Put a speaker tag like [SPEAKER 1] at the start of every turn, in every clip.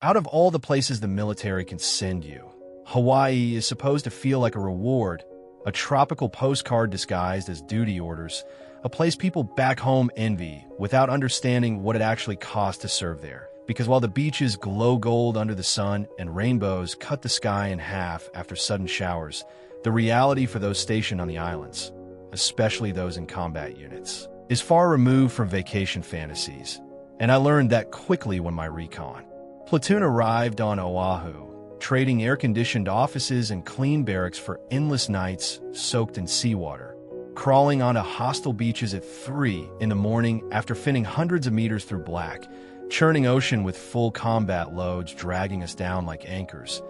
[SPEAKER 1] Out of all the places the military can send you, Hawaii is supposed to feel like a reward, a tropical postcard disguised as duty orders, a place people back home envy without understanding what it actually costs to serve there. Because while the beaches glow gold under the sun and rainbows cut the sky in half after sudden showers, the reality for those stationed on the islands, especially those in combat units, is far removed from vacation fantasies. And I learned that quickly when my recon platoon arrived on Oahu, trading air-conditioned offices and clean barracks for endless nights soaked in seawater, crawling onto hostile beaches at 3 in the morning after finning hundreds of meters through black, churning ocean with full combat loads dragging us down like anchors,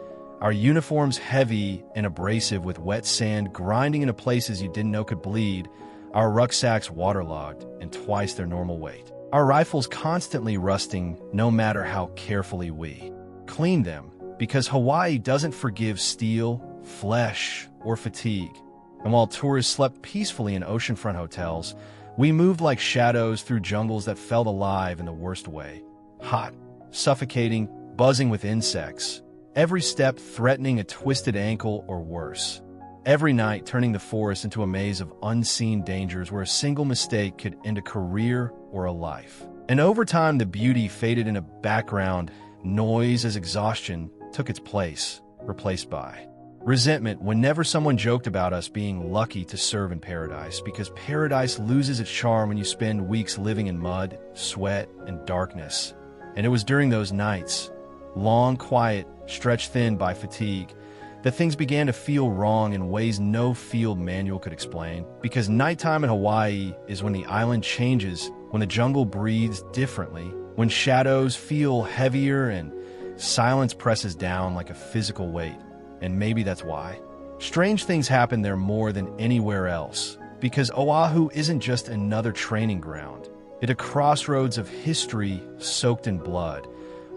[SPEAKER 1] our uniforms heavy and abrasive with wet sand grinding into places you didn't know could bleed, our rucksacks waterlogged and twice their normal weight, our rifles constantly rusting no matter how carefully we cleaned them, because Hawaii doesn't forgive steel, flesh, or fatigue. And while tourists slept peacefully in oceanfront hotels, we moved like shadows through jungles that felt alive in the worst way. Hot, suffocating, buzzing with insects. Every step threatening a twisted ankle or worse. Every night turning the forest into a maze of unseen dangers where a single mistake could end a career or a life. And over time, the beauty faded into background noise as exhaustion took its place, replaced by resentment whenever someone joked about us being lucky to serve in paradise, because paradise loses its charm when you spend weeks living in mud, sweat, and darkness. And it was during those nights, long, quiet, stretched thin by fatigue, that things began to feel wrong in ways no field manual could explain. Because nighttime in Hawaii is when the island changes, when the jungle breathes differently, when shadows feel heavier and silence presses down like a physical weight. And maybe that's why strange things happen there more than anywhere else, because Oahu isn't just another training ground. It's a crossroads of history soaked in blood,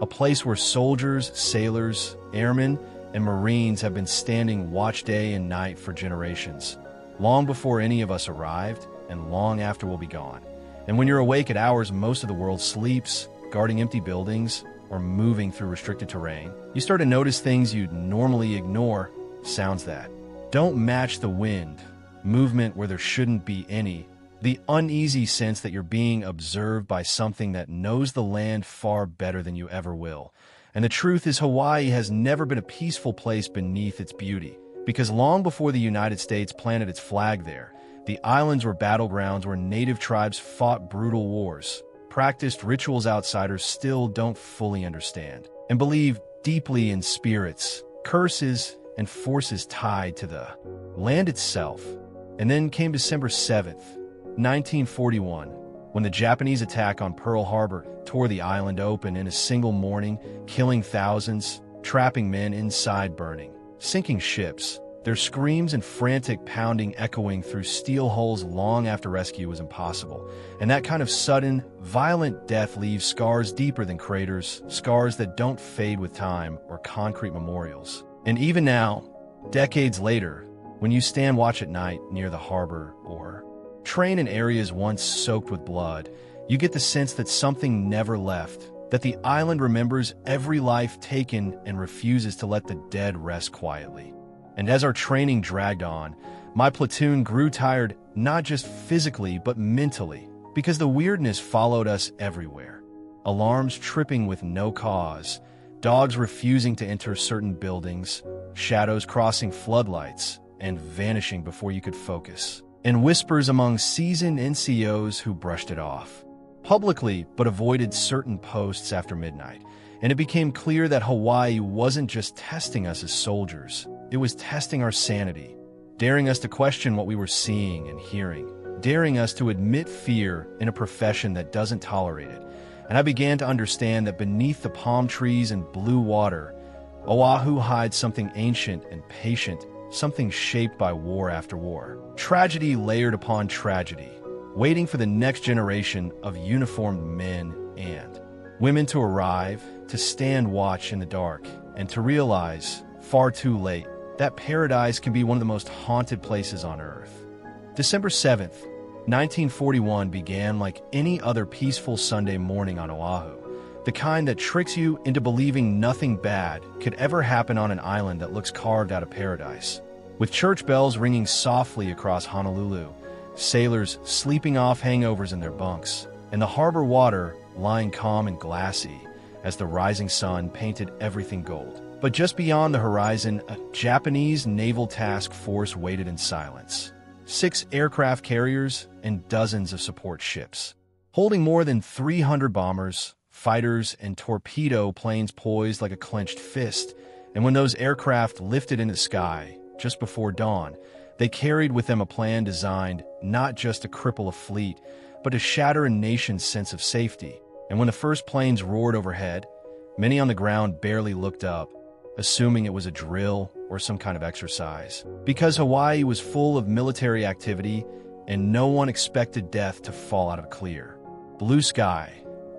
[SPEAKER 1] a place where soldiers, sailors, airmen, and Marines have been standing watch day and night for generations, long before any of us arrived and long after we'll be gone. And when you're awake at hours most of the world sleeps, guarding empty buildings, or moving through restricted terrain, you start to notice things you'd normally ignore, sounds that don't match the wind, movement where there shouldn't be any, the uneasy sense that you're being observed by something that knows the land far better than you ever will. And the truth is, Hawaii has never been a peaceful place beneath its beauty, because long before the United States planted its flag there, the islands were battlegrounds where native tribes fought brutal wars, practiced rituals outsiders still don't fully understand, and believe deeply in spirits, curses, and forces tied to the land itself. And then came December 7th, 1941, when the Japanese attack on Pearl Harbor tore the island open in a single morning, killing thousands, trapping men inside, burning, sinking ships, their screams and frantic pounding echoing through steel hulls long after rescue was impossible. And that kind of sudden, violent death leaves scars deeper than craters, scars that don't fade with time or concrete memorials. And even now, decades later, when you stand watch at night near the harbor or train in areas once soaked with blood, you get the sense that something never left, that the island remembers every life taken and refuses to let the dead rest quietly. And as our training dragged on, my platoon grew tired not just physically but mentally, because the weirdness followed us everywhere. Alarms tripping with no cause, dogs refusing to enter certain buildings, shadows crossing floodlights and vanishing before you could focus, and whispers among seasoned NCOs who brushed it off publicly but avoided certain posts after midnight. And it became clear that Hawaii wasn't just testing us as soldiers, it was testing our sanity, daring us to question what we were seeing and hearing, daring us to admit fear in a profession that doesn't tolerate it. And I began to understand that beneath the palm trees and blue water, Oahu hides something ancient and patient, something shaped by war after war. Tragedy layered upon tragedy, waiting for the next generation of uniformed men and women to arrive, to stand watch in the dark, and to realize, far too late, that paradise can be one of the most haunted places on earth. December 7th, 1941 began like any other peaceful Sunday morning on Oahu, the kind that tricks you into believing nothing bad could ever happen on an island that looks carved out of paradise. With church bells ringing softly across Honolulu, sailors sleeping off hangovers in their bunks, and the harbor water lying calm and glassy as the rising sun painted everything gold. But just beyond the horizon, a Japanese naval task force waited in silence. 6 aircraft carriers and dozens of support ships, holding more than 300 bombers, fighters, and torpedo planes poised like a clenched fist. And when those aircraft lifted into the sky just before dawn, they carried with them a plan designed not just to cripple a fleet, but to shatter a nation's sense of safety. And when the first planes roared overhead, many on the ground barely looked up, assuming it was a drill or some kind of exercise. Because Hawaii was full of military activity, and no one expected death to fall out of clear blue sky.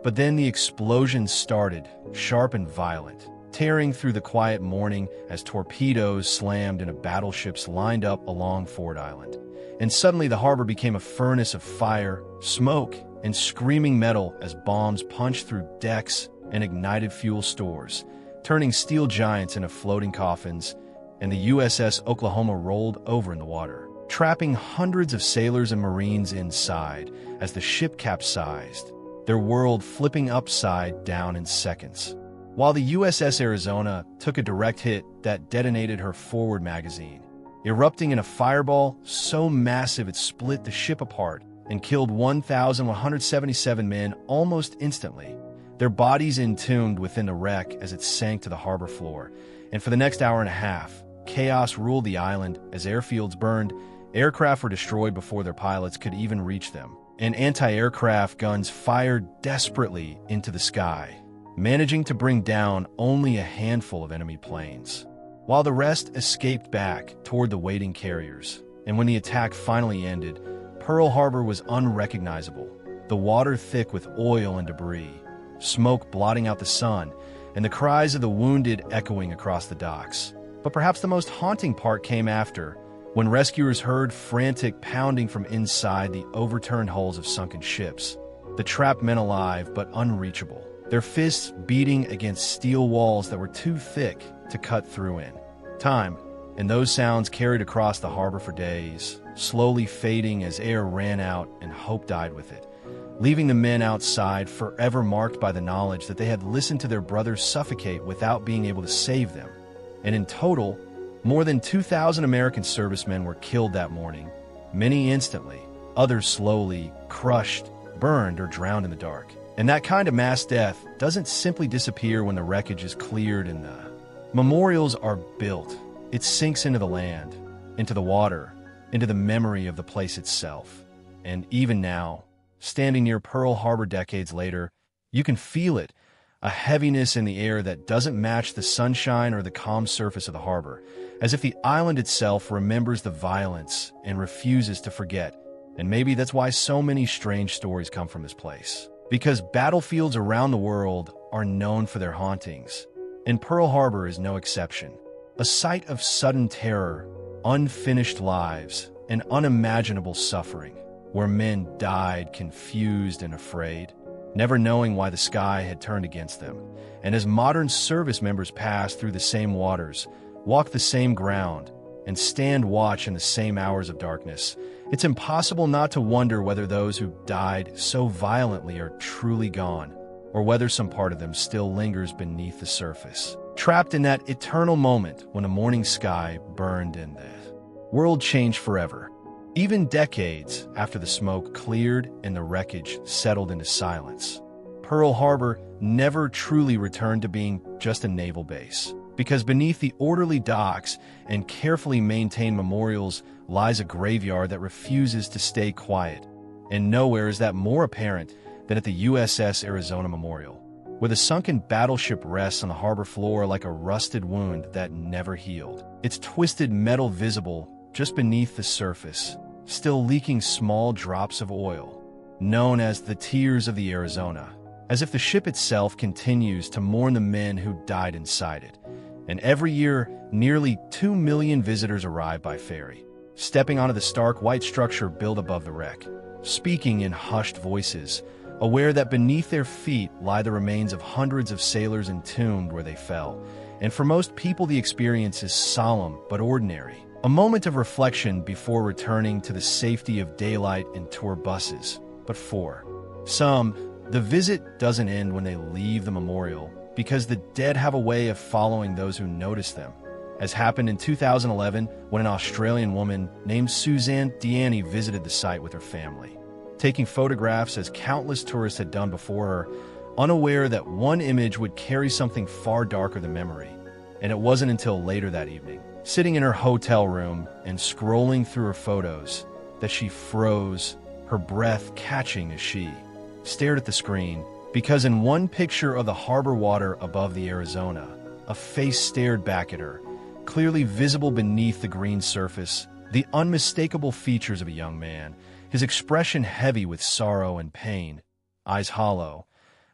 [SPEAKER 1] But then the explosions started, sharp and violent, tearing through the quiet morning as torpedoes slammed into battleships lined up along Ford Island. And suddenly the harbor became a furnace of fire, smoke, and screaming metal as bombs punched through decks and ignited fuel stores, turning steel giants into floating coffins, and the USS Oklahoma rolled over in the water, trapping hundreds of sailors and Marines inside as the ship capsized, their world flipping upside down in seconds. While the USS Arizona took a direct hit that detonated her forward magazine, erupting in a fireball so massive it split the ship apart and killed 1,177 men almost instantly, their bodies entombed within the wreck as it sank to the harbor floor. And for the next hour and a half, chaos ruled the island as airfields burned, aircraft were destroyed before their pilots could even reach them, and anti-aircraft guns fired desperately into the sky, managing to bring down only a handful of enemy planes, while the rest escaped back toward the waiting carriers. And when the attack finally ended, Pearl Harbor was unrecognizable, the water thick with oil and debris, smoke blotting out the sun, and the cries of the wounded echoing across the docks. But perhaps the most haunting part came after, when rescuers heard frantic pounding from inside the overturned hulls of sunken ships, the trapped men alive but unreachable, their fists beating against steel walls that were too thick to cut through in. Time, and those sounds carried across the harbor for days, slowly fading as air ran out and hope died with it, leaving the men outside forever marked by the knowledge that they had listened to their brothers suffocate without being able to save them. And in total, more than 2,000 American servicemen were killed that morning, many instantly, others slowly, crushed, burned, or drowned in the dark. And that kind of mass death doesn't simply disappear when the wreckage is cleared and the memorials are built. It sinks into the land, into the water, into the memory of the place itself. And even now, standing near Pearl Harbor decades later, you can feel it, a heaviness in the air that doesn't match the sunshine or the calm surface of the harbor, as if the island itself remembers the violence and refuses to forget. And maybe that's why so many strange stories come from this place. Because battlefields around the world are known for their hauntings, and Pearl Harbor is no exception. A site of sudden terror, unfinished lives, and unimaginable suffering, where men died confused and afraid, never knowing why the sky had turned against them. And as modern service members pass through the same waters, walk the same ground, and stand watch in the same hours of darkness, it's impossible not to wonder whether those who died so violently are truly gone, or whether some part of them still lingers beneath the surface, trapped in that eternal moment when the morning sky burned and the world changed forever. Even decades after the smoke cleared and the wreckage settled into silence, Pearl Harbor never truly returned to being just a naval base, because beneath the orderly docks and carefully maintained memorials lies a graveyard that refuses to stay quiet. And nowhere is that more apparent than at the USS Arizona Memorial, where the sunken battleship rests on the harbor floor like a rusted wound that never healed, its twisted metal visible just beneath the surface, still leaking small drops of oil, known as the Tears of the Arizona, as if the ship itself continues to mourn the men who died inside it. And every year, nearly 2 million visitors arrive by ferry, stepping onto the stark white structure built above the wreck, speaking in hushed voices, aware that beneath their feet lie the remains of hundreds of sailors entombed where they fell. And for most people, the experience is solemn but ordinary. A moment of reflection before returning to the safety of daylight and tour buses. But for some, the visit doesn't end when they leave the memorial, because the dead have a way of following those who notice them, as happened in 2011 when an Australian woman named Suzanne Deaney visited the site with her family, taking photographs as countless tourists had done before her, unaware that one image would carry something far darker than memory. And it wasn't until later that evening, sitting in her hotel room and scrolling through her photos, that she froze, her breath catching as she stared at the screen, because in one picture of the harbor water above the Arizona, a face stared back at her, clearly visible beneath the green surface, the unmistakable features of a young man, his expression heavy with sorrow and pain, eyes hollow,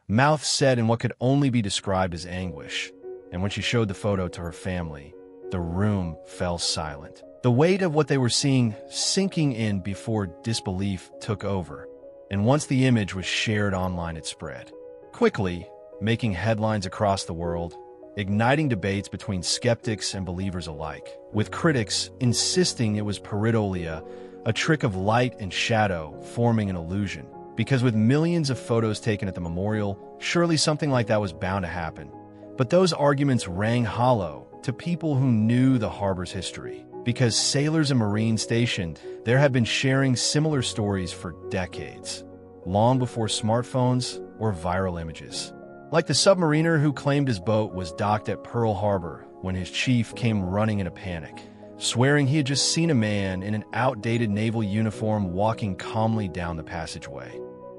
[SPEAKER 1] mouth set in what could only be described as anguish. And when she showed the photo to her family, the room fell silent, the weight of what they were seeing sinking in before disbelief took over. And once the image was shared online, it spread quickly, making headlines across the world, igniting debates between skeptics and believers alike, with critics insisting it was pareidolia, a trick of light and shadow forming an illusion, because with millions of photos taken at the memorial, surely something like that was bound to happen. But those arguments rang hollow to people who knew the harbor's history, because sailors and Marines stationed there had been sharing similar stories for decades, long before smartphones or viral images. Like the submariner who claimed his boat was docked at Pearl Harbor when his chief came running in a panic, swearing he had just seen a man in an outdated naval uniform walking calmly down the passageway.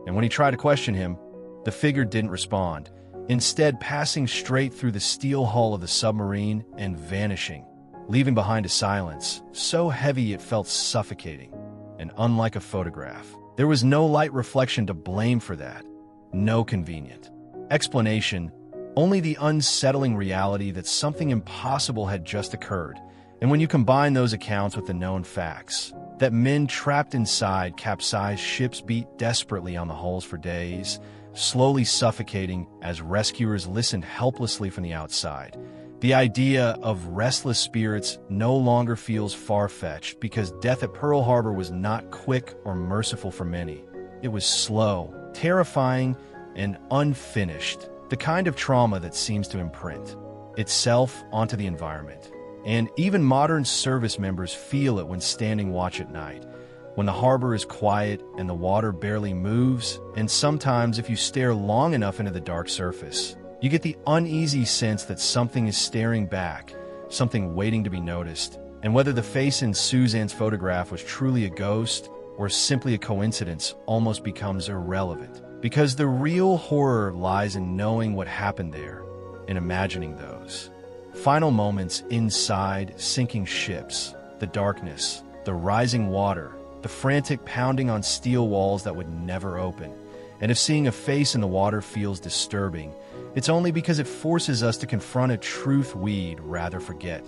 [SPEAKER 1] And when he tried to question him, the figure didn't respond, instead passing straight through the steel hull of the submarine and vanishing, leaving behind a silence so heavy it felt suffocating. And unlike a photograph, there was no light reflection to blame for that, no convenient explanation, only the unsettling reality that something impossible had just occurred. And when you combine those accounts with the known facts, that men trapped inside capsized ships beat desperately on the hulls for days, slowly suffocating as rescuers listened helplessly from the outside, the idea of restless spirits no longer feels far-fetched, because death at Pearl Harbor was not quick or merciful for many. It was slow, terrifying, and unfinished, the kind of trauma that seems to imprint itself onto the environment. And even modern service members feel it when standing watch at night, when the harbor is quiet and the water barely moves, and sometimes if you stare long enough into the dark surface, you get the uneasy sense that something is staring back, something waiting to be noticed. And whether the face in Suzanne's photograph was truly a ghost or simply a coincidence almost becomes irrelevant, because the real horror lies in knowing what happened there and imagining those final moments inside sinking ships, the darkness, the rising water, the frantic pounding on steel walls that would never open. And if seeing a face in the water feels disturbing, it's only because it forces us to confront a truth we'd rather forget,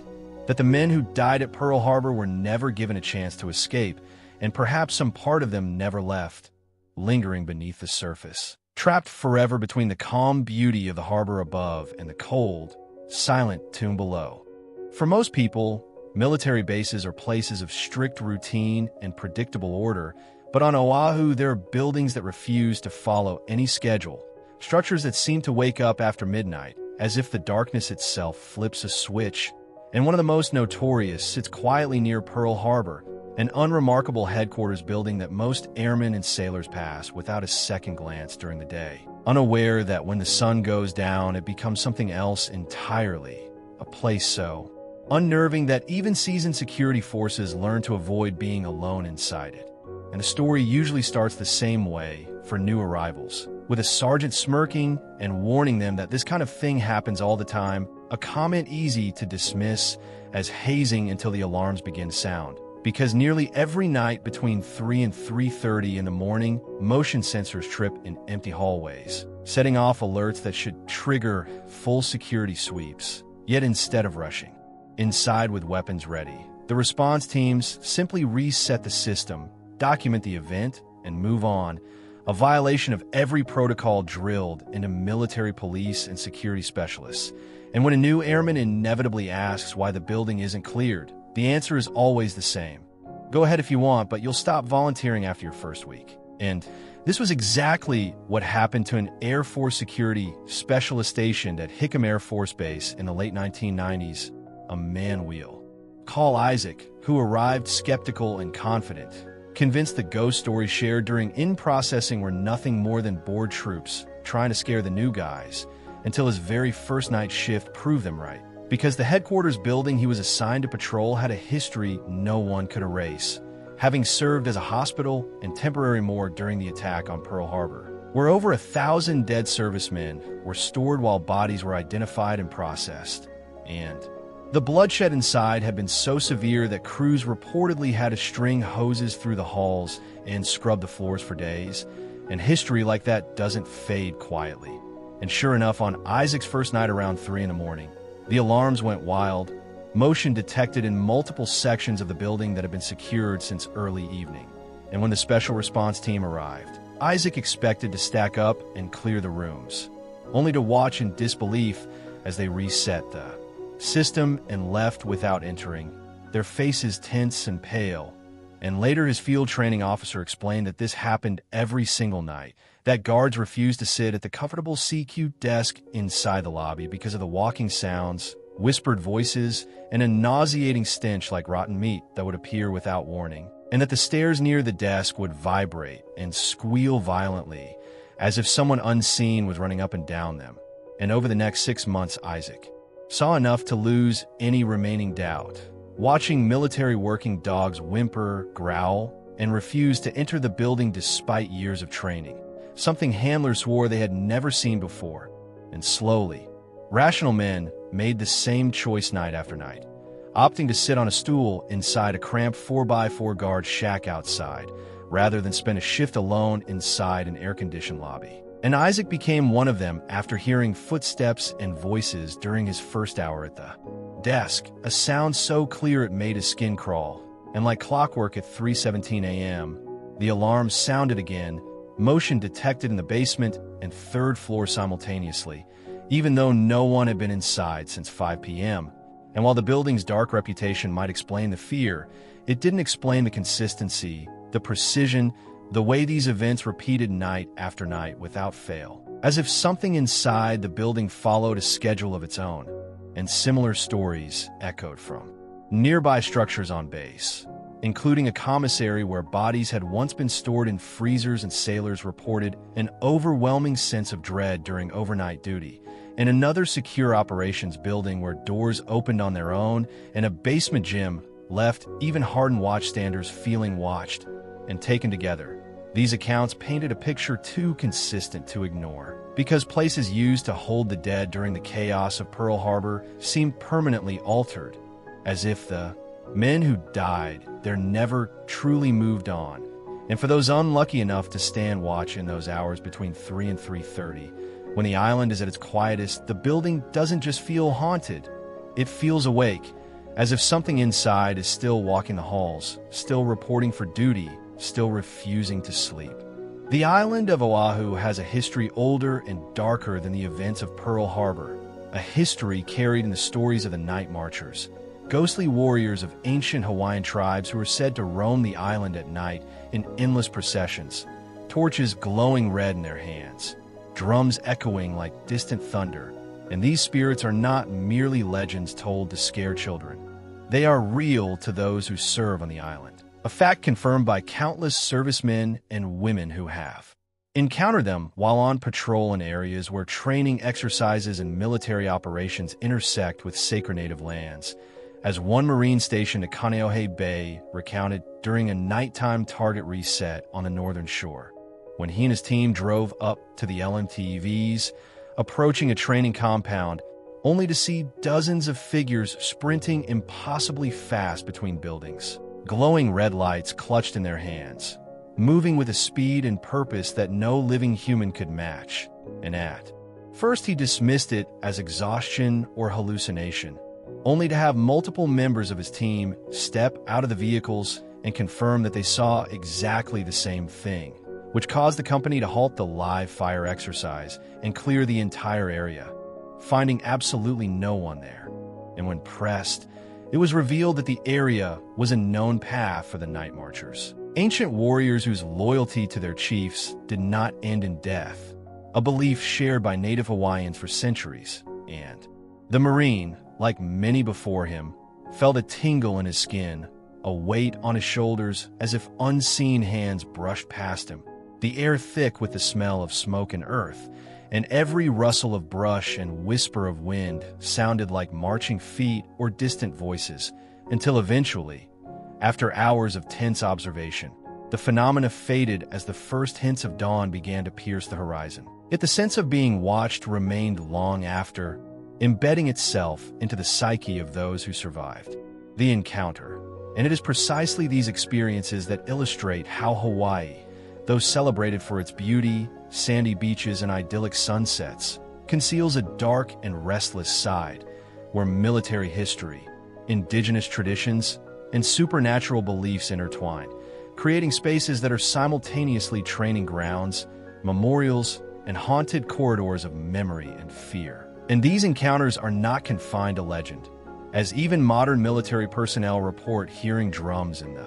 [SPEAKER 1] that the men who died at Pearl Harbor were never given a chance to escape, and perhaps some part of them never left, lingering beneath the surface, trapped forever between the calm beauty of the harbor above and the cold, silent tomb below. For most people, military bases are places of strict routine and predictable order, but on Oahu there are buildings that refuse to follow any schedule, structures that seem to wake up after midnight, as if the darkness itself flips a switch. And one of the most notorious sits quietly near Pearl Harbor, an unremarkable headquarters building that most airmen and sailors pass without a second glance during the day, unaware that when the sun goes down it becomes something else entirely, a place so unnerving that even seasoned security forces learn to avoid being alone inside it. And the story usually starts the same way for new arrivals, with a sergeant smirking and warning them that this kind of thing happens all the time, a comment easy to dismiss as hazing until the alarms begin to sound. Because nearly every night between 3 and 3:30 in the morning, motion sensors trip in empty hallways, setting off alerts that should trigger full security sweeps. Yet instead of rushing inside with weapons ready, the response teams simply reset the system, document the event, and move on, a violation of every protocol drilled into military police and security specialists. And when a new airman inevitably asks why the building isn't cleared, the answer is always the same. Go ahead if you want, but you'll stop volunteering after your first week. And this was exactly what happened to an Air Force security specialist stationed at Hickam Air Force Base in the late 1990s, a man wheel. Call Isaac, who arrived skeptical and confident, convinced the ghost stories shared during in-processing were nothing more than bored troops trying to scare the new guys, until his very first night shift proved them right. Because the headquarters building he was assigned to patrol had a history no one could erase, having served as a hospital and temporary morgue during the attack on Pearl Harbor, where over 1,000 dead servicemen were stored while bodies were identified and processed. And the bloodshed inside had been so severe that crews reportedly had to string hoses through the halls and scrub the floors for days, and history like that doesn't fade quietly. And sure enough, on Isaac's first night around 3 in the morning, the alarms went wild, motion detected in multiple sections of the building that had been secured since early evening. And when the special response team arrived, Isaac expected to stack up and clear the rooms, only to watch in disbelief as they reset the system and left without entering, their faces tense and pale. And later his field training officer explained that this happened every single night, that guards refused to sit at the comfortable CQ desk inside the lobby because of the walking sounds, whispered voices, and a nauseating stench like rotten meat that would appear without warning, and that the stairs near the desk would vibrate and squeal violently, as if someone unseen was running up and down them. And over the next 6 months, Isaac saw enough to lose any remaining doubt, watching military working dogs whimper, growl, and refuse to enter the building despite years of training, something handlers swore they had never seen before. And slowly, rational men made the same choice night after night, opting to sit on a stool inside a cramped 4x4 guard shack outside, rather than spend a shift alone inside an air-conditioned lobby. And Isaac became one of them after hearing footsteps and voices during his first hour at the desk, a sound so clear it made his skin crawl. And like clockwork at 3:17 a.m., the alarm sounded again, motion detected in the basement and third floor simultaneously, even though no one had been inside since 5 p.m. And while the building's dark reputation might explain the fear, it didn't explain the consistency, the precision, the way these events repeated night after night without fail, as if something inside the building followed a schedule of its own. And similar stories echoed from nearby structures on base, including a commissary where bodies had once been stored in freezers, and sailors reported an overwhelming sense of dread during overnight duty, and another secure operations building where doors opened on their own, and a basement gym left even hardened watchstanders feeling watched and taken together. These accounts painted a picture too consistent to ignore, because places used to hold the dead during the chaos of Pearl Harbor seemed permanently altered, as if the men who died there never truly moved on. And for those unlucky enough to stand watch in those hours between 3 and 3:30, when the island is at its quietest, the building doesn't just feel haunted, it feels awake, as if something inside is still walking the halls, still reporting for duty, still refusing to sleep. The island of Oahu has a history older and darker than the events of Pearl Harbor, a history carried in the stories of the night marchers, ghostly warriors of ancient Hawaiian tribes who are said to roam the island at night in endless processions, torches glowing red in their hands, drums echoing like distant thunder. And these spirits are not merely legends told to scare children. They are real to those who serve on the island, a fact confirmed by countless servicemen and women who have encountered them while on patrol in areas where training exercises and military operations intersect with sacred native lands, as one Marine stationed at Kaneohe Bay recounted during a nighttime target reset on the northern shore, when he and his team drove up to the LMTVs, approaching a training compound, only to see dozens of figures sprinting impossibly fast between buildings, glowing red lights clutched in their hands, moving with a speed and purpose that no living human could match. And at first he dismissed it as exhaustion or hallucination, only to have multiple members of his team step out of the vehicles and confirm that they saw exactly the same thing, which caused the company to halt the live fire exercise and clear the entire area, finding absolutely no one there. And when pressed, it was revealed that the area was a known path for the night marchers. Ancient warriors whose loyalty to their chiefs did not end in death, a belief shared by native Hawaiians for centuries. And the Marine, like many before him, felt a tingle in his skin, a weight on his shoulders as if unseen hands brushed past him, the air thick with the smell of smoke and earth, and every rustle of brush and whisper of wind sounded like marching feet or distant voices, until eventually, after hours of tense observation, the phenomena faded as the first hints of dawn began to pierce the horizon. Yet the sense of being watched remained long after, embedding itself into the psyche of those who survived the encounter. And it is precisely these experiences that illustrate how Hawaii, though celebrated for its beauty, sandy beaches, and idyllic sunsets, conceals a dark and restless side where military history, indigenous traditions, and supernatural beliefs intertwine, creating spaces that are simultaneously training grounds, memorials, and haunted corridors of memory and fear. And these encounters are not confined to legend, as even modern military personnel report hearing drums in the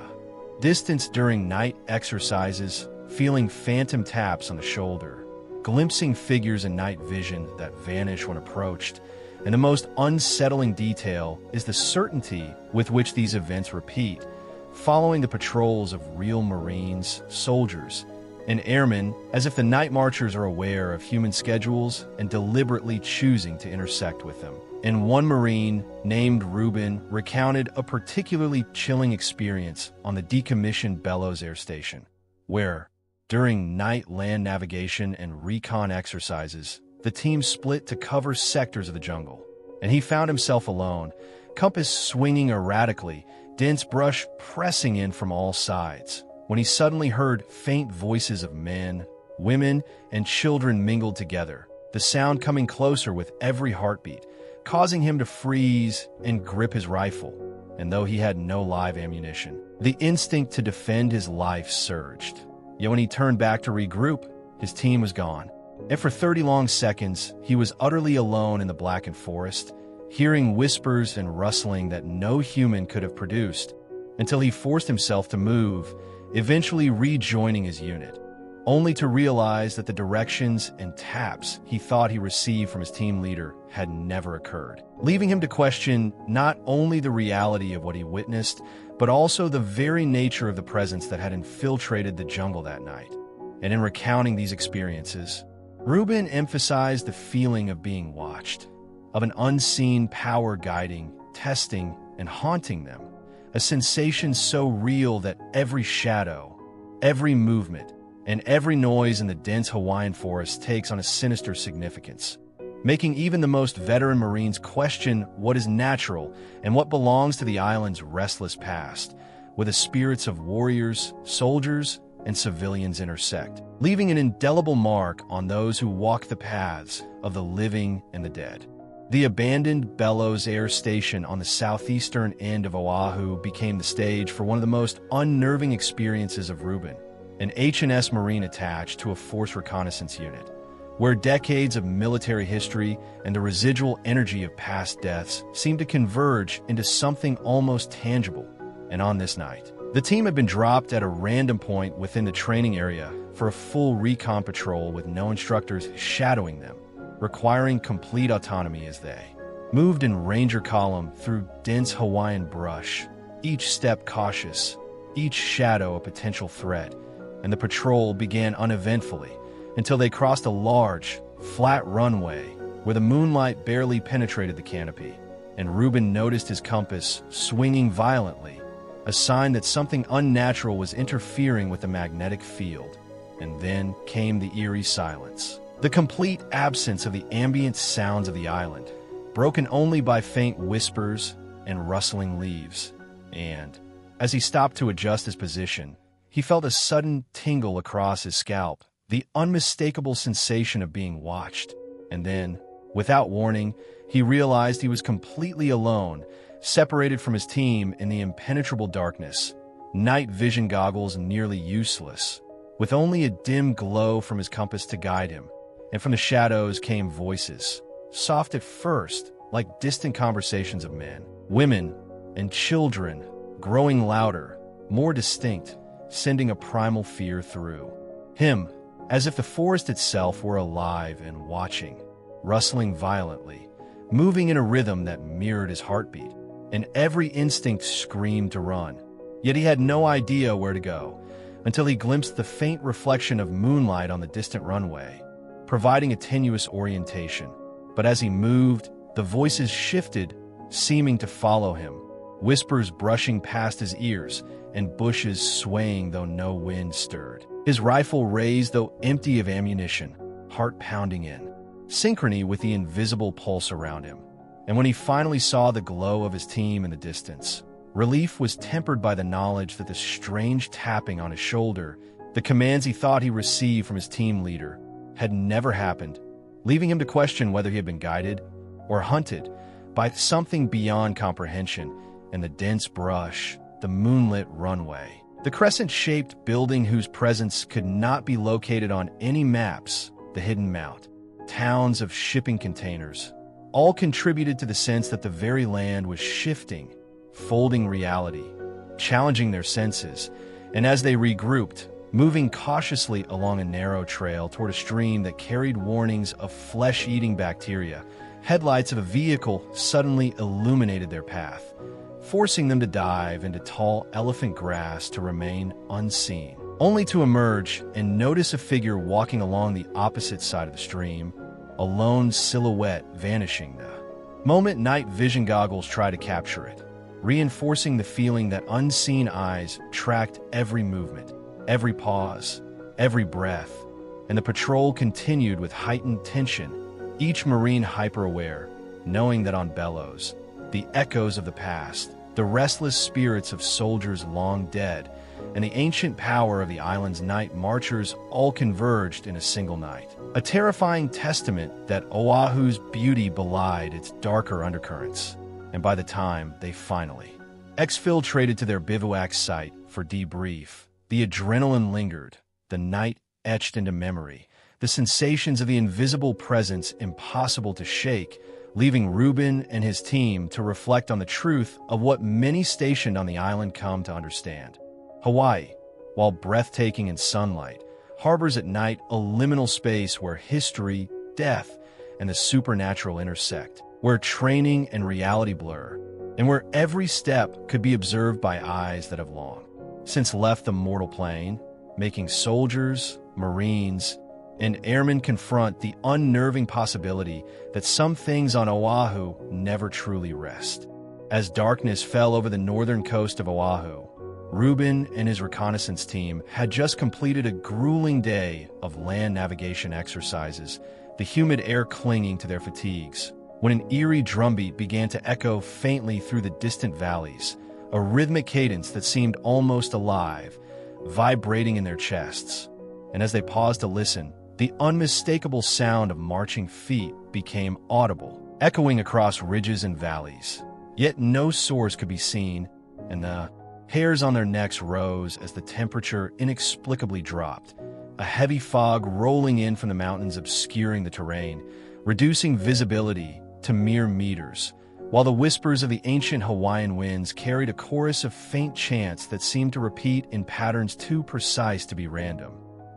[SPEAKER 1] distance during night exercises, feeling phantom taps on the shoulder, glimpsing figures in night vision that vanish when approached, and the most unsettling detail is the certainty with which these events repeat, following the patrols of real Marines, soldiers, and airmen, as if the night marchers are aware of human schedules and deliberately choosing to intersect with them. And one Marine, named Reuben, recounted a particularly chilling experience on the decommissioned Bellows Air Station, where, during night land navigation and recon exercises, the team split to cover sectors of the jungle, and he found himself alone, compass swinging erratically, dense brush pressing in from all sides, when he suddenly heard faint voices of men, women, and children mingled together, the sound coming closer with every heartbeat, causing him to freeze and grip his rifle. And though he had no live ammunition, the instinct to defend his life surged. Yet when he turned back to regroup, his team was gone. And for 30 long seconds, he was utterly alone in the blackened forest, hearing whispers and rustling that no human could have produced, until he forced himself to move, eventually rejoining his unit, only to realize that the directions and taps he thought he received from his team leader had never occurred, leaving him to question not only the reality of what he witnessed, but also the very nature of the presence that had infiltrated the jungle that night. And in recounting these experiences, Reuben emphasized the feeling of being watched, of an unseen power guiding, testing, and haunting them, a sensation so real that every shadow, every movement, and every noise in the dense Hawaiian forest takes on a sinister significance, making even the most veteran Marines question what is natural and what belongs to the island's restless past, where the spirits of warriors, soldiers, and civilians intersect, leaving an indelible mark on those who walk the paths of the living and the dead. The abandoned Bellows Air Station on the southeastern end of Oahu became the stage for one of the most unnerving experiences of Reuben, an H&S Marine attached to a force reconnaissance unit, where decades of military history and the residual energy of past deaths seemed to converge into something almost tangible. And on this night, the team had been dropped at a random point within the training area for a full recon patrol with no instructors shadowing them, requiring complete autonomy as they moved in ranger column through dense Hawaiian brush, each step cautious, each shadow a potential threat, and the patrol began uneventfully until they crossed a large, flat runway where the moonlight barely penetrated the canopy, and Reuben noticed his compass swinging violently, a sign that something unnatural was interfering with the magnetic field. And then came the eerie silence. The complete absence of the ambient sounds of the island, broken only by faint whispers and rustling leaves. And, as he stopped to adjust his position, he felt a sudden tingle across his scalp, the unmistakable sensation of being watched. And then, without warning, he realized he was completely alone, separated from his team in the impenetrable darkness, night vision goggles nearly useless, with only a dim glow from his compass to guide him, and from the shadows came voices, soft at first, like distant conversations of men, women, and children, growing louder, more distinct, sending a primal fear through him, as if the forest itself were alive and watching, rustling violently, moving in a rhythm that mirrored his heartbeat, and every instinct screamed to run. Yet he had no idea where to go, until he glimpsed the faint reflection of moonlight on the distant runway, providing a tenuous orientation. But as he moved, the voices shifted, seeming to follow him, whispers brushing past his ears, and bushes swaying though no wind stirred. His rifle raised though empty of ammunition, heart pounding in synchrony with the invisible pulse around him. And when he finally saw the glow of his team in the distance, relief was tempered by the knowledge that the strange tapping on his shoulder, the commands he thought he received from his team leader, had never happened, leaving him to question whether he had been guided or hunted by something beyond comprehension. And the dense brush, the moonlit runway, the crescent-shaped building whose presence could not be located on any maps, the hidden mount, towns of shipping containers, all contributed to the sense that the very land was shifting, folding reality, challenging their senses. And as they regrouped, moving cautiously along a narrow trail toward a stream that carried warnings of flesh-eating bacteria, headlights of a vehicle suddenly illuminated their path, forcing them to dive into tall elephant grass to remain unseen, only to emerge and notice a figure walking along the opposite side of the stream, a lone silhouette vanishing the moment night vision goggles try to capture it, reinforcing the feeling that unseen eyes tracked every movement, every pause, every breath. And the patrol continued with heightened tension, each Marine hyper-aware, knowing that on bellows, the echoes of the past, the restless spirits of soldiers long dead, and the ancient power of the island's night marchers all converged in a single night. A terrifying testament that Oahu's beauty belied its darker undercurrents. And by the time they finally exfiltrated to their bivouac site for debrief, the adrenaline lingered, the night etched into memory, the sensations of the invisible presence impossible to shake, leaving Reuben and his team to reflect on the truth of what many stationed on the island come to understand. Hawaii, while breathtaking in sunlight, harbors at night a liminal space where history, death, and the supernatural intersect, where training and reality blur, and where every step could be observed by eyes that have long since left the mortal plane, making soldiers, Marines, and airmen confront the unnerving possibility that some things on Oahu never truly rest. As darkness fell over the northern coast of Oahu, Reuben and his reconnaissance team had just completed a grueling day of land navigation exercises, the humid air clinging to their fatigues, when an eerie drumbeat began to echo faintly through the distant valleys, a rhythmic cadence that seemed almost alive, vibrating in their chests. And as they paused to listen, the unmistakable sound of marching feet became audible, echoing across ridges and valleys. Yet no source could be seen, and the hairs on their necks rose as the temperature inexplicably dropped, a heavy fog rolling in from the mountains obscuring the terrain, reducing visibility to mere meters, while the whispers of the ancient Hawaiian winds carried a chorus of faint chants that seemed to repeat in patterns too precise to be random.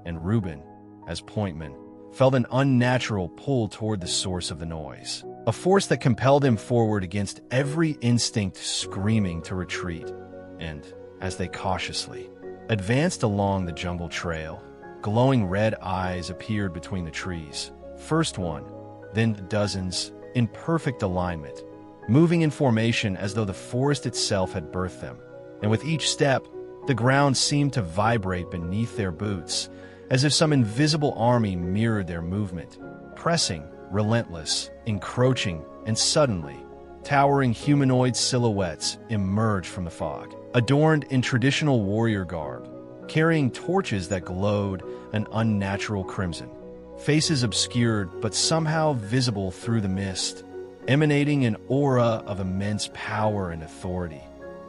[SPEAKER 1] And Reuben, as pointman, felt an unnatural pull toward the source of the noise, a force that compelled him forward against every instinct screaming to retreat. And as they cautiously advanced along the jungle trail, glowing red eyes appeared between the trees, first one, then dozens, in perfect alignment, moving in formation as though the forest itself had birthed them. And with each step, the ground seemed to vibrate beneath their boots, as if some invisible army mirrored their movement, pressing, relentless, encroaching, and suddenly, towering humanoid silhouettes emerged from the fog, adorned in traditional warrior garb, carrying torches that glowed an unnatural crimson, faces obscured but somehow visible through the mist, emanating an aura of immense power and authority.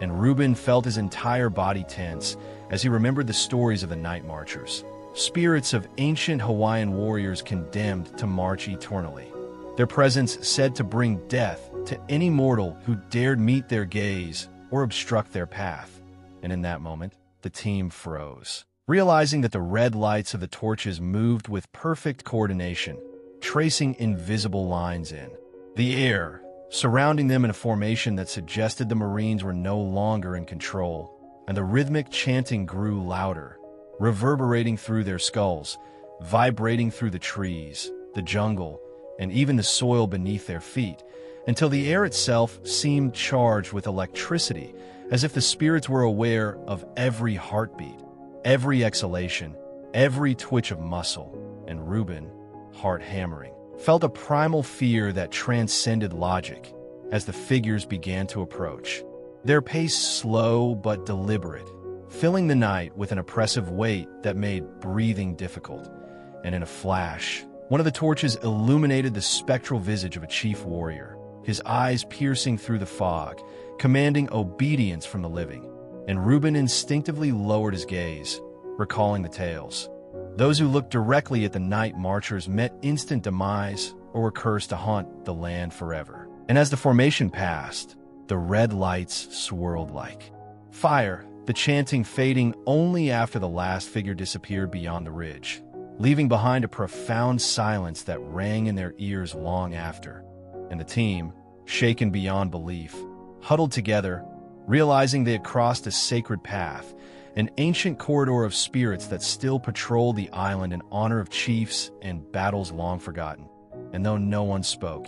[SPEAKER 1] And Reuben felt his entire body tense as he remembered the stories of the night marchers, spirits of ancient Hawaiian warriors condemned to march eternally. Their presence said to bring death to any mortal who dared meet their gaze or obstruct their path. And in that moment, the team froze, realizing that the red lights of the torches moved with perfect coordination, tracing invisible lines in the air, surrounding them in a formation that suggested the Marines were no longer in control, and the rhythmic chanting grew louder, reverberating through their skulls, vibrating through the trees, the jungle, and even the soil beneath their feet, until the air itself seemed charged with electricity, as if the spirits were aware of every heartbeat, every exhalation, every twitch of muscle. And Reuben, heart hammering, felt a primal fear that transcended logic as the figures began to approach. Their pace slow but deliberate, filling the night with an oppressive weight that made breathing difficult. And in a flash, one of the torches illuminated the spectral visage of a chief warrior, his eyes piercing through the fog, commanding obedience from the living. And Reuben instinctively lowered his gaze, recalling the tales. Those who looked directly at the night marchers met instant demise or were cursed to haunt the land forever. And as the formation passed, the red lights swirled like fire, the chanting fading only after the last figure disappeared beyond the ridge, leaving behind a profound silence that rang in their ears long after. And the team, shaken beyond belief, huddled together, realizing they had crossed a sacred path, an ancient corridor of spirits that still patrolled the island in honor of chiefs and battles long forgotten. And though no one spoke,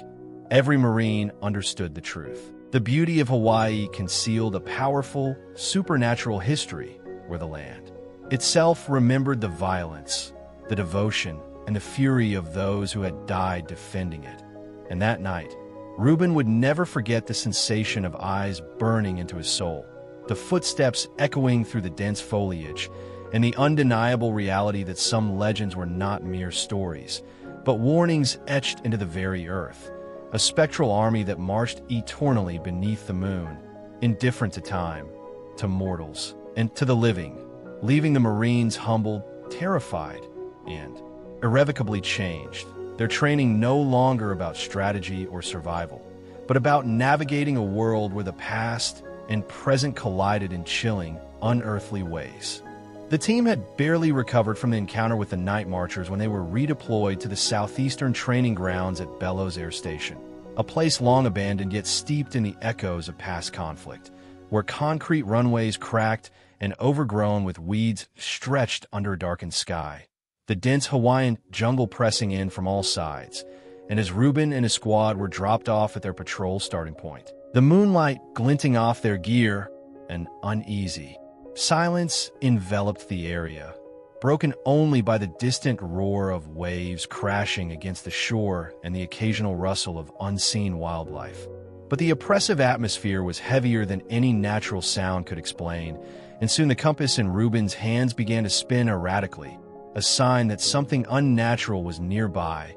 [SPEAKER 1] every Marine understood the truth. The beauty of Hawaii concealed a powerful, supernatural history where the land itself remembered the violence, the devotion, and the fury of those who had died defending it. And that night, Reuben would never forget the sensation of eyes burning into his soul, the footsteps echoing through the dense foliage, and the undeniable reality that some legends were not mere stories, but warnings etched into the very earth, a spectral army that marched eternally beneath the moon, indifferent to time, to mortals, and to the living, leaving the Marines humbled, terrified, and irrevocably changed. Their training no longer about strategy or survival, but about navigating a world where the past and present collided in chilling, unearthly ways. The team had barely recovered from the encounter with the night marchers when they were redeployed to the southeastern training grounds at Bellows Air Station, a place long abandoned yet steeped in the echoes of past conflict, where concrete runways cracked and overgrown with weeds stretched under a darkened sky. The dense Hawaiian jungle pressing in from all sides, and as Reuben and his squad were dropped off at their patrol starting point, the moonlight glinting off their gear, an uneasy silence enveloped the area, broken only by the distant roar of waves crashing against the shore and the occasional rustle of unseen wildlife. But the oppressive atmosphere was heavier than any natural sound could explain, and soon the compass in Reuben's hands began to spin erratically, a sign that something unnatural was nearby,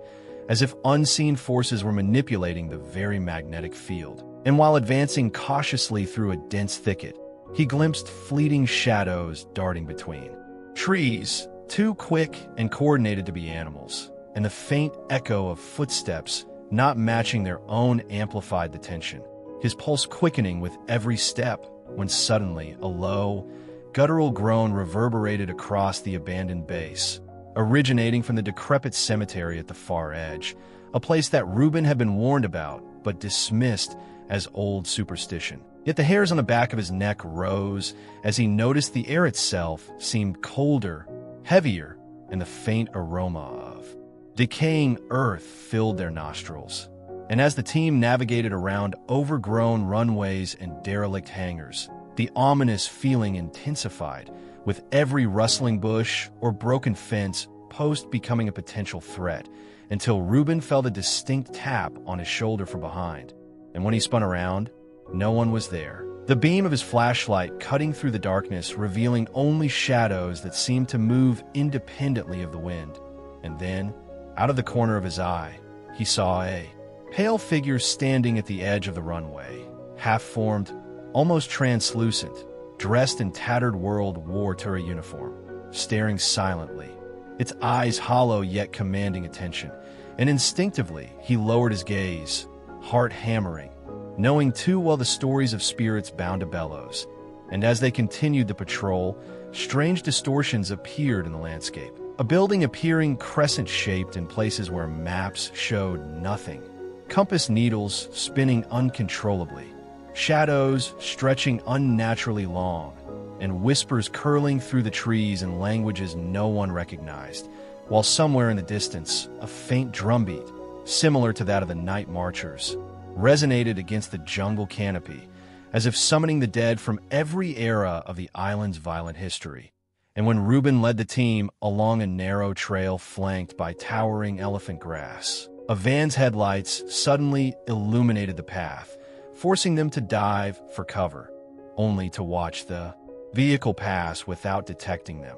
[SPEAKER 1] as if unseen forces were manipulating the very magnetic field. And while advancing cautiously through a dense thicket, he glimpsed fleeting shadows darting between trees, too quick and coordinated to be animals, and the faint echo of footsteps not matching their own amplified the tension, his pulse quickening with every step, when suddenly a low, guttural groan reverberated across the abandoned base, originating from the decrepit cemetery at the far edge, a place that Reuben had been warned about but dismissed as old superstition. Yet the hairs on the back of his neck rose as he noticed the air itself seemed colder, heavier, and the faint aroma of decaying earth filled their nostrils. And as the team navigated around overgrown runways and derelict hangars, the ominous feeling intensified, with every rustling bush or broken fence post becoming a potential threat, until Reuben felt a distinct tap on his shoulder from behind. And when he spun around, no one was there. The beam of his flashlight cutting through the darkness, revealing only shadows that seemed to move independently of the wind. And then, out of the corner of his eye, he saw a pale figure standing at the edge of the runway, half-formed, almost translucent, dressed in tattered World War II uniform, staring silently, its eyes hollow yet commanding attention, and instinctively he lowered his gaze, heart hammering, knowing too well the stories of spirits bound to bellows. And as they continued the patrol, strange distortions appeared in the landscape. A building appearing crescent-shaped in places where maps showed nothing. Compass needles spinning uncontrollably. Shadows stretching unnaturally long. And whispers curling through the trees in languages no one recognized. While somewhere in the distance, a faint drumbeat, similar to that of the night marchers, resonated against the jungle canopy, as if summoning the dead from every era of the island's violent history. And when Reuben led the team along a narrow trail flanked by towering elephant grass, a van's headlights suddenly illuminated the path, forcing them to dive for cover, only to watch the vehicle pass without detecting them.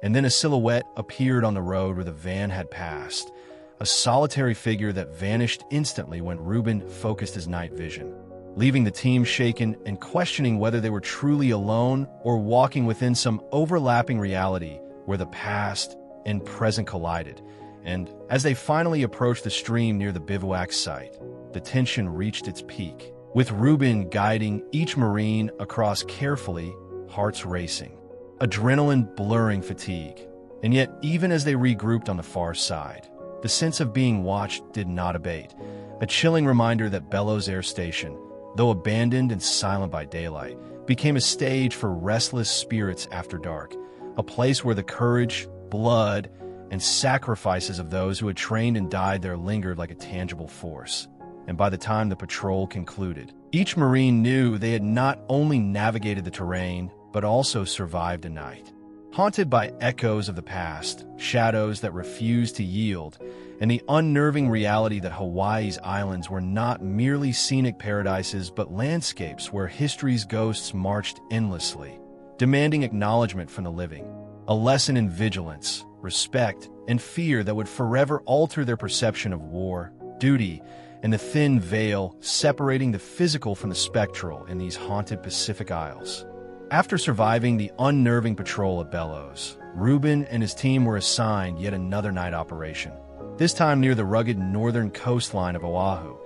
[SPEAKER 1] And then a silhouette appeared on the road where the van had passed, a solitary figure that vanished instantly when Reuben focused his night vision, leaving the team shaken and questioning whether they were truly alone or walking within some overlapping reality where the past and present collided. And as they finally approached the stream near the bivouac site, the tension reached its peak, with Reuben guiding each Marine across carefully, hearts racing, adrenaline blurring fatigue. And yet, even as they regrouped on the far side, the sense of being watched did not abate, a chilling reminder that Bellows Air Station, though abandoned and silent by daylight, became a stage for restless spirits after dark, a place where the courage, blood, and sacrifices of those who had trained and died there lingered like a tangible force. And by the time the patrol concluded, each Marine knew they had not only navigated the terrain, but also survived a night. Haunted by echoes of the past, shadows that refused to yield, and the unnerving reality that Hawaii's islands were not merely scenic paradises but landscapes where history's ghosts marched endlessly, demanding acknowledgement from the living, a lesson in vigilance, respect, and fear that would forever alter their perception of war, duty, and the thin veil separating the physical from the spectral in these haunted Pacific Isles. After surviving the unnerving patrol at Bellows, Reuben and his team were assigned yet another night operation, this time near the rugged northern coastline of Oahu,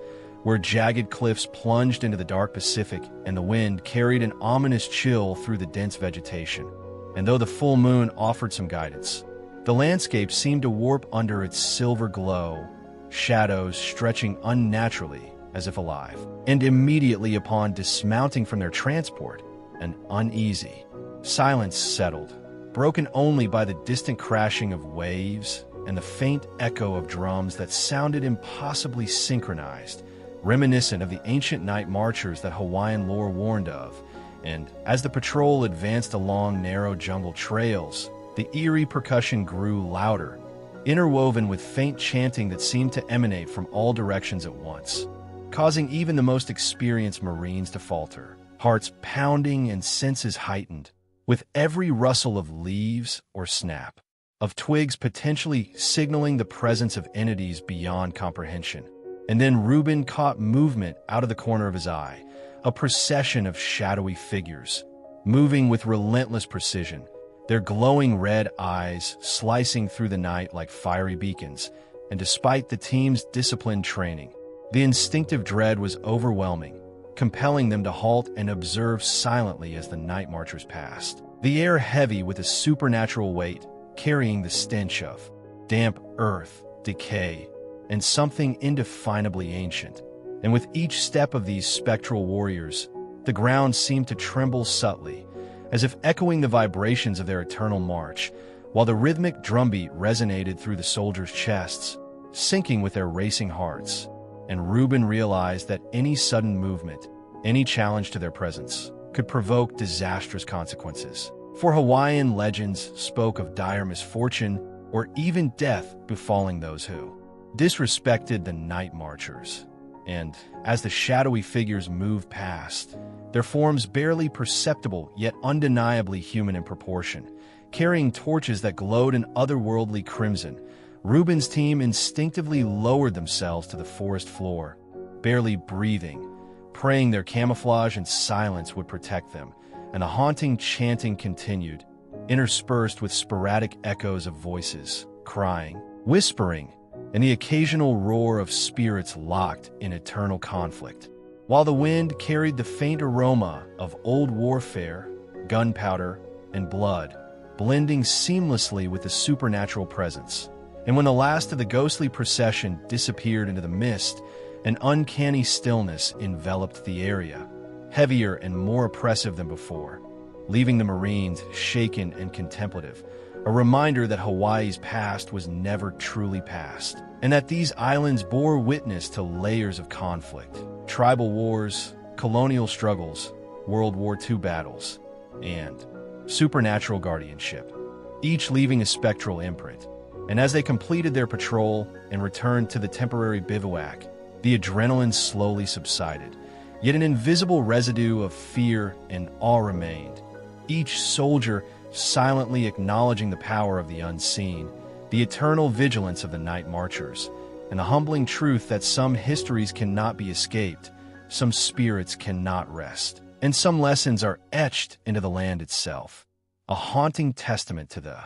[SPEAKER 1] where jagged cliffs plunged into the dark Pacific and the wind carried an ominous chill through the dense vegetation. And though the full moon offered some guidance, the landscape seemed to warp under its silver glow, shadows stretching unnaturally as if alive. And immediately upon dismounting from their transport, an uneasy silence settled, broken only by the distant crashing of waves and the faint echo of drums that sounded impossibly synchronized, reminiscent of the ancient night marchers that Hawaiian lore warned of. And as the patrol advanced along narrow jungle trails, the eerie percussion grew louder, interwoven with faint chanting that seemed to emanate from all directions at once, causing even the most experienced Marines to falter, hearts pounding and senses heightened, with every rustle of leaves or snap of twigs potentially signaling the presence of entities beyond comprehension. And then Reuben caught movement out of the corner of his eye, a procession of shadowy figures, moving with relentless precision, their glowing red eyes slicing through the night like fiery beacons. And despite the team's disciplined training, the instinctive dread was overwhelming, compelling them to halt and observe silently as the night marchers passed. The air heavy with a supernatural weight, carrying the stench of damp earth, decay, and something indefinably ancient. And with each step of these spectral warriors, the ground seemed to tremble subtly, as if echoing the vibrations of their eternal march, while the rhythmic drumbeat resonated through the soldiers' chests, syncing with their racing hearts. And Reuben realized that any sudden movement, any challenge to their presence, could provoke disastrous consequences. For Hawaiian legends spoke of dire misfortune or even death befalling those who disrespected the night marchers. And as the shadowy figures moved past, their forms barely perceptible yet undeniably human in proportion, carrying torches that glowed an otherworldly crimson, Reuben's team instinctively lowered themselves to the forest floor, barely breathing, praying their camouflage and silence would protect them. And the haunting chanting continued, interspersed with sporadic echoes of voices, crying, whispering, and the occasional roar of spirits locked in eternal conflict. While the wind carried the faint aroma of old warfare, gunpowder, and blood, blending seamlessly with the supernatural presence. And when the last of the ghostly procession disappeared into the mist, an uncanny stillness enveloped the area, heavier and more oppressive than before, leaving the Marines shaken and contemplative, a reminder that Hawaii's past was never truly past, and that these islands bore witness to layers of conflict, tribal wars, colonial struggles, World War II battles, and supernatural guardianship, each leaving a spectral imprint. And as they completed their patrol and returned to the temporary bivouac, the adrenaline slowly subsided, yet an invisible residue of fear and awe remained, each soldier silently acknowledging the power of the unseen, the eternal vigilance of the night marchers, and the humbling truth that some histories cannot be escaped, some spirits cannot rest, and some lessons are etched into the land itself, a haunting testament to the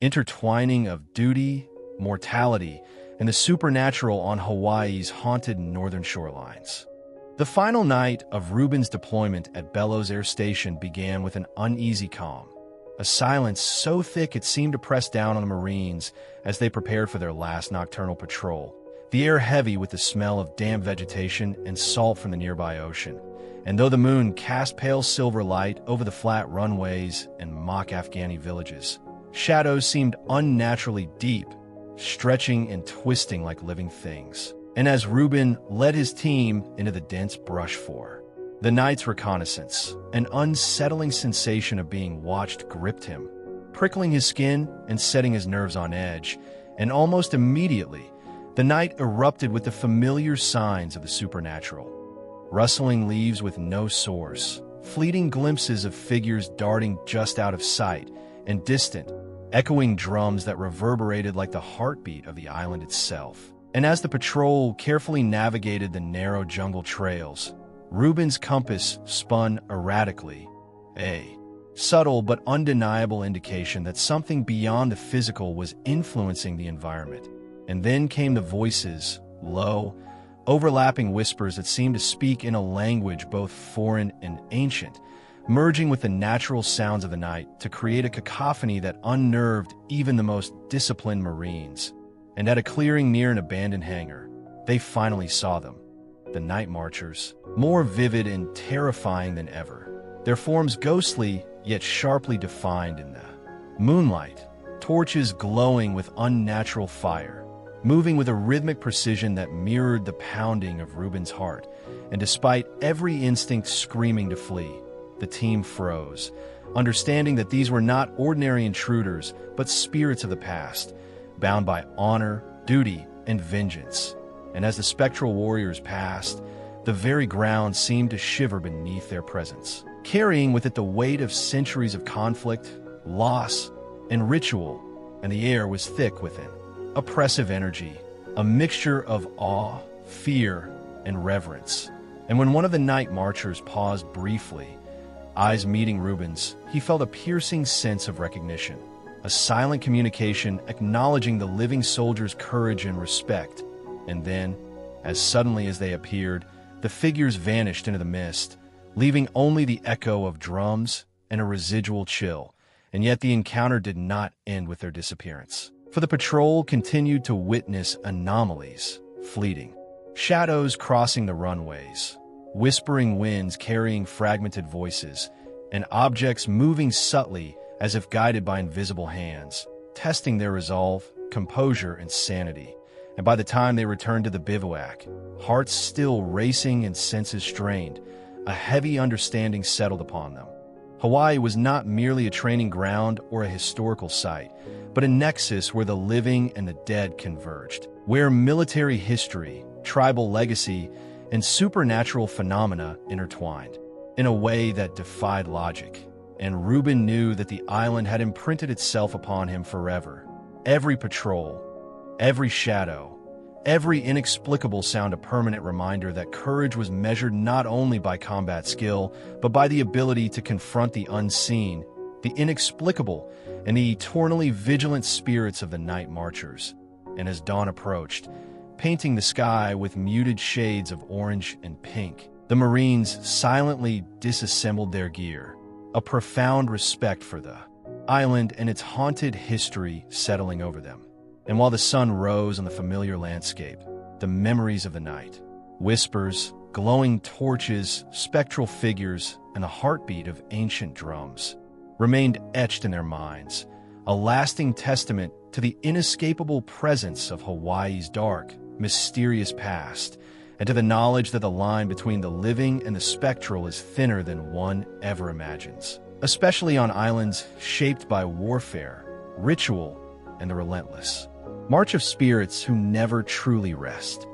[SPEAKER 1] intertwining of duty, mortality, and the supernatural on Hawaii's haunted northern shorelines. The final night of Reuben's deployment at Bellows Air Station began with an uneasy calm, a silence so thick it seemed to press down on the Marines as they prepared for their last nocturnal patrol, the air heavy with the smell of damp vegetation and salt from the nearby ocean. And though the moon cast pale silver light over the flat runways and mock Afghani villages, shadows seemed unnaturally deep, stretching and twisting like living things. And as Reuben led his team into the dense brush for the night's reconnaissance, an unsettling sensation of being watched gripped him, prickling his skin and setting his nerves on edge, and almost immediately, the night erupted with the familiar signs of the supernatural. Rustling leaves with no source, fleeting glimpses of figures darting just out of sight, and distant, echoing drums that reverberated like the heartbeat of the island itself. And as the patrol carefully navigated the narrow jungle trails, Reuben's compass spun erratically, a subtle but undeniable indication that something beyond the physical was influencing the environment. And then came the voices, low, overlapping whispers that seemed to speak in a language both foreign and ancient, merging with the natural sounds of the night to create a cacophony that unnerved even the most disciplined Marines. And at a clearing near an abandoned hangar, they finally saw them, the night marchers, more vivid and terrifying than ever, their forms ghostly yet sharply defined in the moonlight, torches glowing with unnatural fire, moving with a rhythmic precision that mirrored the pounding of Reuben's heart. And despite every instinct screaming to flee, the team froze, understanding that these were not ordinary intruders, but spirits of the past, bound by honor, duty, and vengeance. And as the spectral warriors passed, the very ground seemed to shiver beneath their presence, carrying with it the weight of centuries of conflict, loss, and ritual, and the air was thick with an oppressive energy, a mixture of awe, fear, and reverence. And when one of the night marchers paused briefly, eyes meeting Reuben's, he felt a piercing sense of recognition, a silent communication acknowledging the living soldier's courage and respect. And then, as suddenly as they appeared, the figures vanished into the mist, leaving only the echo of drums and a residual chill. And yet the encounter did not end with their disappearance, for the patrol continued to witness anomalies, fleeting shadows crossing the runways, whispering winds carrying fragmented voices, and objects moving subtly as if guided by invisible hands, testing their resolve, composure, and sanity. And by the time they returned to the bivouac, hearts still racing and senses strained, a heavy understanding settled upon them. Hawaii was not merely a training ground or a historical site, but a nexus where the living and the dead converged, where military history, tribal legacy, and supernatural phenomena intertwined in a way that defied logic. And Reuben knew that the island had imprinted itself upon him forever. Every patrol, every shadow, every inexplicable sound a permanent reminder that courage was measured not only by combat skill, but by the ability to confront the unseen, the inexplicable, and the eternally vigilant spirits of the night marchers. And as dawn approached, painting the sky with muted shades of orange and pink, the Marines silently disassembled their gear, a profound respect for the island and its haunted history settling over them. And while the sun rose on the familiar landscape, the memories of the night, whispers, glowing torches, spectral figures, and the heartbeat of ancient drums, remained etched in their minds, a lasting testament to the inescapable presence of Hawaii's dark, mysterious past, and to the knowledge that the line between the living and the spectral is thinner than one ever imagines, especially on islands shaped by warfare, ritual, and the relentless march of spirits who never truly rest.